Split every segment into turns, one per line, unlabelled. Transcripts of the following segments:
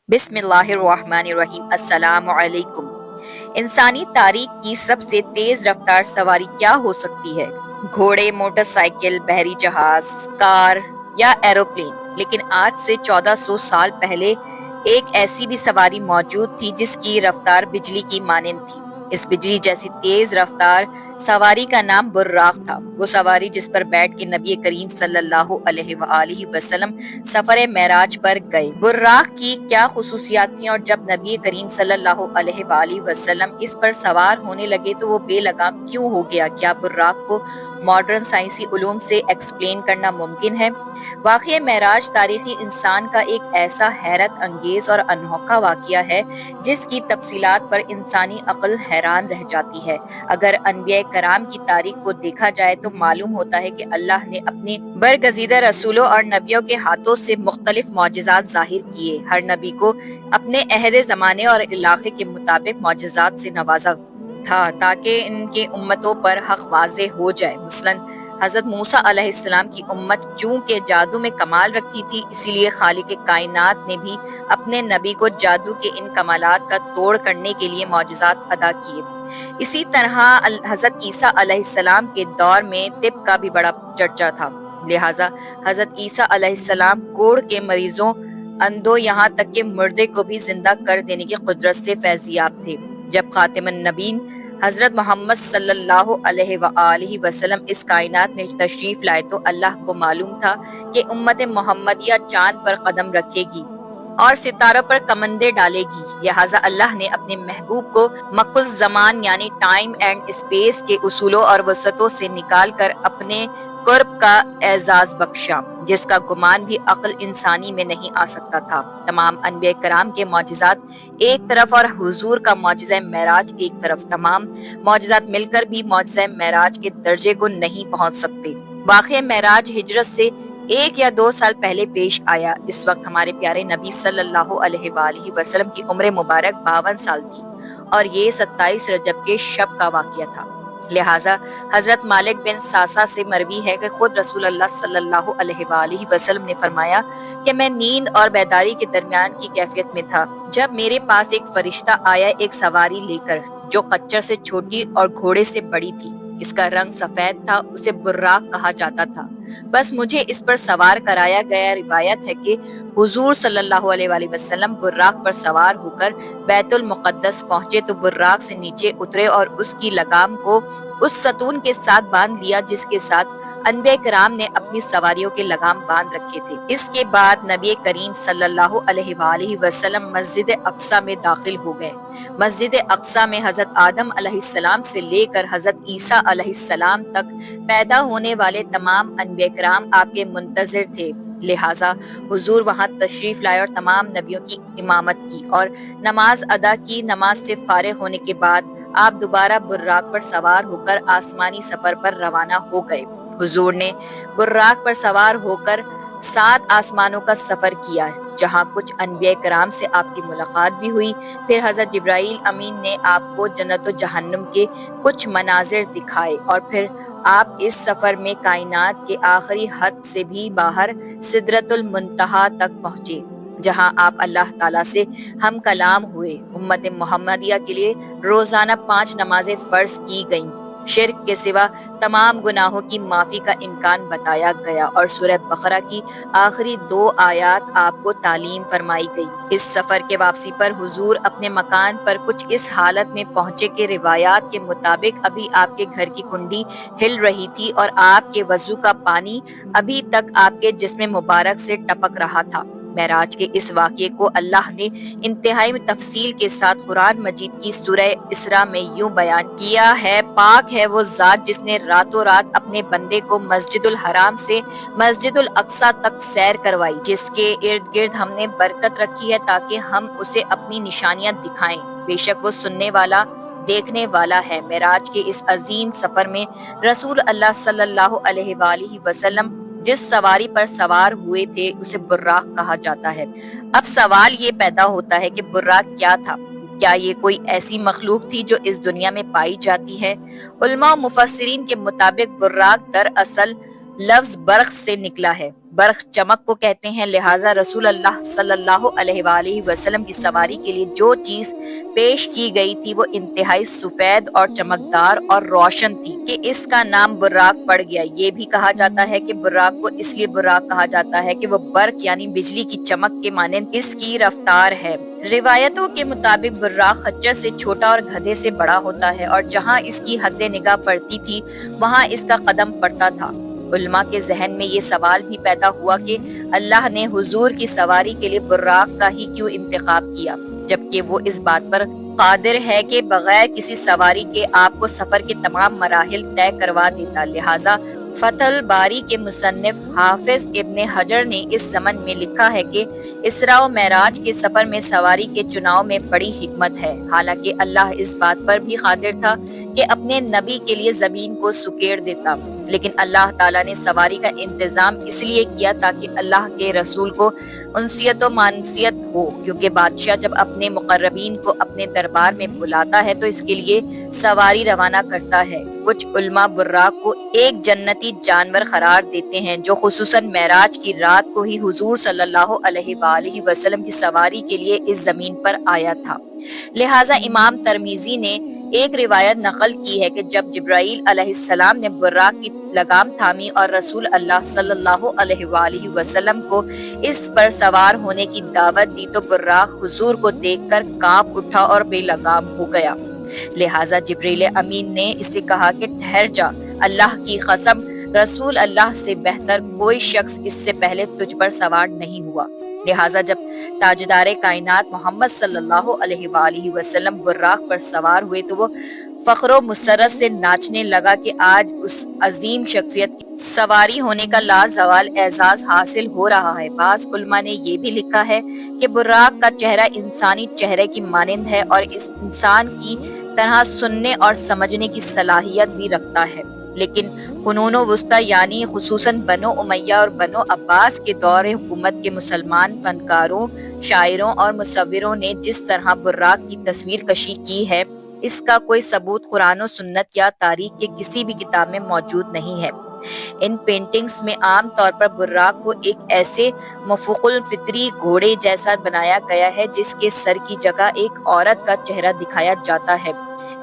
بسم اللہ الرحمن الرحیم۔ السلام علیکم۔ انسانی تاریخ کی سب سے تیز رفتار سواری کیا ہو سکتی ہے؟ گھوڑے، موٹر سائیکل، بحری جہاز، کار یا ایروپلین؟ لیکن آج سے 1400 سال پہلے ایک ایسی بھی سواری موجود تھی جس کی رفتار بجلی کی مانند تھی۔ اس بجلی جیسی تیز رفتار سواری کا نام براق تھا۔ وہ سواری جس پر بیٹھ کے نبی کریم صلی اللہ علیہ وآلہ وسلم سفر معراج پر گئے۔ براق کی کیا خصوصیات تھیں اور جب نبی کریم صلی اللہ علیہ وآلہ وسلم اس پر سوار ہونے لگے تو وہ بے لگام کیوں ہو گیا؟ کیا براق کو ماڈرن سائنسی علوم سے ایکسپلین کرنا ممکن ہے؟ واقعہ معراج تاریخی انسان کا ایک ایسا حیرت انگیز اور انوکھا واقعہ ہے جس کی تفصیلات پر انسانی عقل حیران رہ جاتی ہے۔ اگر انبیاء کرام کی تاریخ کو دیکھا جائے تو معلوم ہوتا ہے کہ اللہ نے اپنے برگزیدہ رسولوں اور نبیوں کے ہاتھوں سے مختلف معجزات ظاہر کیے۔ ہر نبی کو اپنے عہد زمانے اور علاقے کے مطابق معجزات سے نوازا تھا تاکہ ان کے امتوں پر حق واضح ہو جائے۔ مثلاً حضرت موسیٰ علیہ السلام کی امت چونکہ جادو میں کمال رکھتی تھی، اسی لیے خالق کائنات نے بھی اپنے نبی کو جادو کے ان کمالات کا توڑ کرنے کے لیے معجزات عطا کیے۔ اسی طرح حضرت عیسیٰ علیہ السلام کے دور میں طب کا بھی بڑا چرچا تھا، لہٰذا حضرت عیسیٰ علیہ السلام کوڑ کے مریضوں، اندھوں، یہاں تک کہ مردے کو بھی زندہ کر دینے کی قدرت سے فیضیاب تھے۔ جب خاتم النبیین حضرت محمد صلی اللہ علیہ وآلہ وسلم اس کائنات میں تشریف لائے تو اللہ کو معلوم تھا کہ امت محمدیہ چاند پر قدم رکھے گی اور ستاروں پر کمندیں ڈالے گی، لہٰذا اللہ نے اپنے محبوب کو مقص زمان یعنی ٹائم اینڈ اسپیس کے اصولوں اور وسعتوں سے نکال کر اپنے قرب کا اعزاز بخشا، جس کا گمان بھی عقل انسانی میں نہیں آ سکتا تھا۔ تمام انبیاء کرام کے معجزات ایک طرف اور حضور کا معجزہ معراج ایک طرف، تمام معجزات مل کر بھی معجزہ معراج کے درجے کو نہیں پہنچ سکتے۔ واقعہ معراج ہجرت سے 1 یا 2 سال پہلے پیش آیا۔ اس وقت ہمارے پیارے نبی صلی اللہ علیہ وآلہ وسلم کی عمر مبارک 52 سال تھی اور یہ 27 رجب کے شب کا واقعہ تھا۔ لہٰذا حضرت مالک بن ساسا سے مروی ہے کہ خود رسول اللہ صلی اللہ علیہ وآلہ وسلم نے فرمایا کہ میں نیند اور بیداری کے درمیان کی کیفیت میں تھا جب میرے پاس ایک فرشتہ آیا، ایک سواری لے کر جو خچر سے چھوٹی اور گھوڑے سے بڑی تھی۔ اس کا رنگ سفید تھا، اسے براق کہا جاتا تھا۔ بس مجھے اس پر سوار کرایا گیا۔ روایت ہے کہ حضور صلی اللہ علیہ وآلہ وسلم براق پر سوار ہو کر بیت المقدس پہنچے تو براق سے نیچے اترے اور اس کی لگام کو اس ستون کے ساتھ باندھ لیا جس کے ساتھ انبیاء کرام نے اپنی سواریوں کے لگام باندھ رکھے تھے۔ اس کے بعد نبی کریم صلی اللہ علیہ وآلہ وسلم مسجد اقصی میں داخل ہو گئے۔ مسجد اقصی میں حضرت آدم علیہ السلام سے لے کر حضرت عیسیٰ علیہ السلام تک پیدا ہونے والے تمام انبیاء کرام آپ کے منتظر تھے، لہٰذا حضور وہاں تشریف لائے اور تمام نبیوں کی امامت کی اور نماز ادا کی۔ نماز سے فارغ ہونے کے بعد آپ دوبارہ براق پر سوار ہو کر آسمانی سفر پر روانہ ہو گئے۔ حضور نے براق پر سوار ہو کر 7 آسمانوں کا سفر کیا جہاں کچھ انبیاء کرام سے آپ کی ملاقات بھی ہوئی۔ پھر حضرت جبرائیل امین نے آپ کو جنت و جہنم کے کچھ مناظر دکھائے اور پھر آپ اس سفر میں کائنات کے آخری حد سے بھی باہر سدرۃ المنتہا تک پہنچے جہاں آپ اللہ تعالیٰ سے ہم کلام ہوئے۔ امت محمدیہ کے لیے روزانہ 5 نمازیں فرض کی گئیں۔ شرک کے سوا تمام گناہوں کی معافی کا امکان بتایا گیا اور سورہ بقرہ کی آخری 2 آیات آپ کو تعلیم فرمائی گئی۔ اس سفر کے واپسی پر حضور اپنے مکان پر کچھ اس حالت میں پہنچے کہ روایات کے مطابق ابھی آپ کے گھر کی کنڈی ہل رہی تھی اور آپ کے وضو کا پانی ابھی تک آپ کے جسم مبارک سے ٹپک رہا تھا۔ معراج کے اس واقعے کو اللہ نے انتہائی تفصیل کے ساتھ قرآن مجید کی سورہ اسراء میں یوں بیان کیا ہے: پاک ہے وہ ذات جس نے راتوں رات اپنے بندے کو مسجد الحرام سے مسجد الاقصی تک سیر کروائی، جس کے ارد گرد ہم نے برکت رکھی ہے تاکہ ہم اسے اپنی نشانیاں دکھائیں۔ بے شک وہ سننے والا، دیکھنے والا ہے۔ معراج کے اس عظیم سفر میں رسول اللہ صلی اللہ علیہ وآلہ وسلم جس سواری پر سوار ہوئے تھے اسے براق کہا جاتا ہے۔ اب سوال یہ پیدا ہوتا ہے کہ براق کیا تھا؟ کیا یہ کوئی ایسی مخلوق تھی جو اس دنیا میں پائی جاتی ہے؟ علماء و مفسرین کے مطابق براق دراصل لفظ برق سے نکلا ہے برق چمک کو کہتے ہیں، لہٰذا رسول اللہ صلی اللہ علیہ وآلہ وسلم کی سواری کے لیے جو چیز پیش کی گئی تھی وہ انتہائی سفید اور چمکدار اور روشن تھی کہ اس کا نام براق پڑ گیا۔ یہ بھی کہا جاتا ہے کہ براق کو اس لیے براق کہا جاتا ہے کہ وہ برق یعنی بجلی کی چمک کے مانند اس کی رفتار ہے۔ روایتوں کے مطابق براق خچر سے چھوٹا اور گدھے سے بڑا ہوتا ہے، اور جہاں اس کی حد نگاہ پڑتی تھی وہاں اس کا قدم پڑتا تھا۔ علماء کے ذہن میں یہ سوال بھی پیدا ہوا کہ اللہ نے حضور کی سواری کے لیے براق کا ہی کیوں انتخاب کیا، جبکہ وہ اس بات پر قادر ہے کہ بغیر کسی سواری کے آپ کو سفر کے تمام مراحل طے کروا دیتا۔ لہٰذا فتح الباری کے مصنف حافظ ابن حجر نے اس ضمن میں لکھا ہے کہ اسراء و معراج کے سفر میں سواری کے چناؤ میں بڑی حکمت ہے، حالانکہ اللہ اس بات پر بھی قادر تھا کہ اپنے نبی کے لیے زمین کو سکیڑ دیتا، لیکن اللہ تعالیٰ نے سواری کا انتظام اس لیے کیا تاکہ اللہ کے رسول کو انسیت و مانسیت ہو، کیونکہ بادشاہ جب اپنے مقربین کو اپنے دربار میں بلاتا ہے تو اس کے لیے سواری روانہ کرتا ہے۔ کچھ علماء براق کو ایک جنتی جانور قرار دیتے ہیں جو خصوصاً معراج کی رات کو ہی حضور صلی اللہ علیہ وآلہ وسلم کی سواری کے لیے اس زمین پر آیا تھا۔ لہٰذا امام ترمذی نے ایک روایت نقل کی ہے کہ جب جبرائیل علیہ السلام نے براق کی لگام تھامی اور رسول اللہ صلی اللہ علیہ وآلہ وسلم کو اس پر سوار ہونے کی دعوت دی تو براق حضور کو دیکھ کر کانپ اٹھا اور بے لگام ہو گیا۔ لہٰذا جبریل امین نے اسے کہا کہ ٹھہر جا، اللہ کی قسم رسول اللہ سے بہتر کوئی شخص اس سے پہلے تجھ پر سوار نہیں ہوا۔ لہٰذا جب تاجدار کائنات محمد صلی اللہ علیہ وآلہ وسلم براق پر سوار ہوئے تو وہ فخر و مسرت سے ناچنے لگا کہ آج اس عظیم شخصیت کی سواری ہونے کا لازوال اعزاز حاصل ہو رہا ہے۔ بعض علماء نے یہ بھی لکھا ہے کہ براق کا چہرہ انسانی چہرے کی مانند ہے اور اس انسان کی طرح سننے اور سمجھنے کی صلاحیت بھی رکھتا ہے، لیکن قرون وسطی یعنی خصوصاً بنو امیہ اور بنو عباس کے دور حکومت کے مسلمان فنکاروں، شاعروں اور مصوروں نے جس طرح براق کی تصویر کشی کی ہے اس کا کوئی ثبوت قرآن و سنت یا تاریخ کے کسی بھی کتاب میں موجود نہیں ہے۔ ان پینٹنگز میں عام طور پر براق کو ایک ایسے مفوق الفطری گھوڑے جیسا بنایا گیا ہے جس کے سر کی جگہ ایک عورت کا چہرہ دکھایا جاتا ہے۔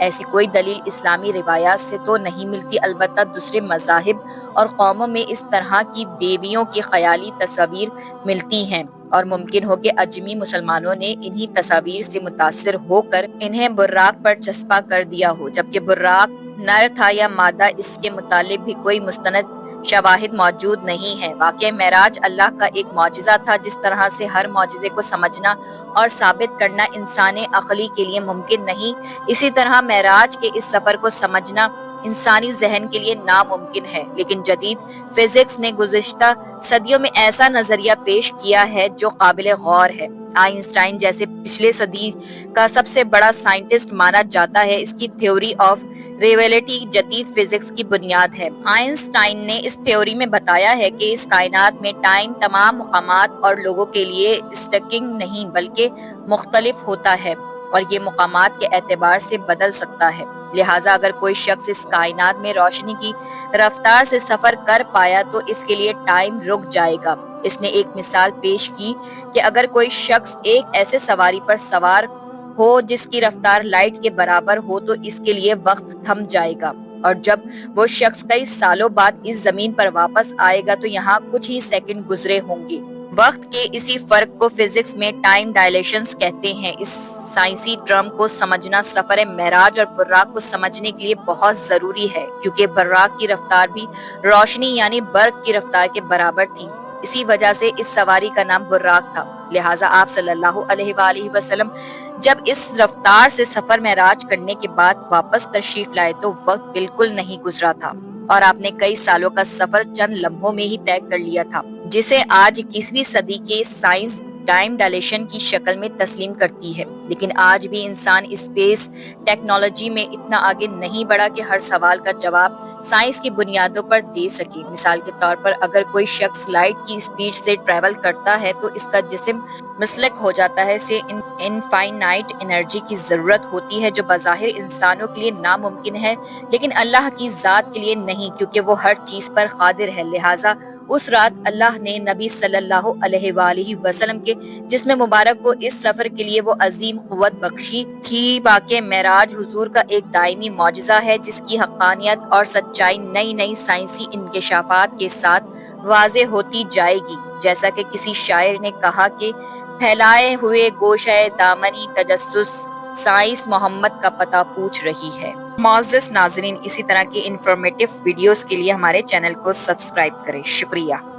ایسی کوئی دلیل اسلامی روایات سے تو نہیں ملتی، البتہ دوسرے مذاہب اور قوموں میں اس طرح کی دیویوں کی خیالی تصاویر ملتی ہیں، اور ممکن ہو کہ اجمی مسلمانوں نے انہی تصاویر سے متاثر ہو کر انہیں براق پر چسپاں کر دیا ہو، جبکہ براق نر تھا یا مادہ اس کے متعلق بھی کوئی مستند شواہد موجود نہیں ہے۔ واقعہ معراج اللہ کا ایک معجزہ تھا، جس طرح سے ہر معجزے کو سمجھنا اور ثابت کرنا انسانی عقلی کے لیے ممکن نہیں، اسی طرح معراج کے اس سفر کو سمجھنا انسانی ذہن کے لیے ناممکن ہے۔ لیکن جدید فزکس نے گزشتہ صدیوں میں ایسا نظریہ پیش کیا ہے جو قابل غور ہے۔ آئنسٹائن جیسے پچھلے صدی کا سب سے بڑا سائنٹسٹ مانا جاتا ہے، اس کی تھیوری آف ریلیٹیوٹی جدید فزکس کی بنیاد ہے۔ آئنسٹائن نے اس تھیوری میں بتایا ہے کہ اس کائنات میں ٹائم تمام مقامات اور لوگوں کے لیے اسٹیکنگ نہیں بلکہ مختلف ہوتا ہے، اور یہ مقامات کے اعتبار سے بدل سکتا ہے۔ لہٰذا اگر کوئی شخص اس کائنات میں روشنی کی رفتار سے سفر کر پایا تو اس کے لیے ٹائم رک جائے گا۔ اس نے ایک مثال پیش کی کہ اگر کوئی شخص ایک ایسے سواری پر سوار ہو جس کی رفتار لائٹ کے برابر ہو تو اس کے لیے وقت تھم جائے گا، اور جب وہ شخص کئی سالوں بعد اس زمین پر واپس آئے گا تو یہاں کچھ ہی سیکنڈ گزرے ہوں گے۔ وقت کے اسی فرق کو فزکس میں ٹائم ڈائلیشنز کہتے ہیں۔ اس سائنسی ٹرم کو سمجھنا سفر معراج اور براق کو سمجھنے کے لیے بہت ضروری ہے، کیونکہ براق کی رفتار بھی روشنی یعنی برق کی رفتار کے برابر تھی، اسی وجہ سے اس سواری کا نام براق تھا۔ لہٰذا آپ صلی اللہ علیہ وآلہ وسلم جب اس رفتار سے سفر معراج کرنے کے بعد واپس تشریف لائے تو وقت بالکل نہیں گزرا تھا، اور آپ نے کئی سالوں کا سفر چند لمحوں میں ہی طے کر لیا تھا، جسے آج 21ویں صدی کے سائنس ٹائم ڈائلیشن کی شکل میں تسلیم کرتی ہے۔ لیکن آج بھی انسان اسپیس ٹیکنالوجی میں اتنا آگے نہیں بڑھا کہ ہر سوال کا جواب سائنس کی بنیادوں پر دے سکے۔ مثال کے طور پر اگر کوئی شخص لائٹ کی اسپیڈ سے ٹریول کرتا ہے تو اس کا جسم مسلک ہو جاتا ہے، اسے انفائنائٹ انرجی کی ضرورت ہوتی ہے جو بظاہر انسانوں کے لیے ناممکن ہے، لیکن اللہ کی ذات کے لیے نہیں، کیونکہ وہ ہر چیز پر قادر ہے۔ لہٰذا اس رات اللہ نے نبی صلی اللہ علیہ وآلہ وسلم کے جسم مبارک کو اس سفر کے لیے وہ عظیم قوت بخشی تھی۔ واقع معراج حضور کا ایک دائمی معجزہ ہے جس کی حقانیت اور سچائی نئی نئی سائنسی انکشافات کے ساتھ واضح ہوتی جائے گی۔ جیسا کہ کسی شاعر نے کہا کہ پھیلائے ہوئے گوشہ دامنی تجسس، سائنس محمد کا پتہ پوچھ رہی ہے۔ معزز ناظرین، اسی طرح کی انفارمیٹیو ویڈیوز کے لیے ہمارے چینل کو سبسکرائب کریں۔ شکریہ۔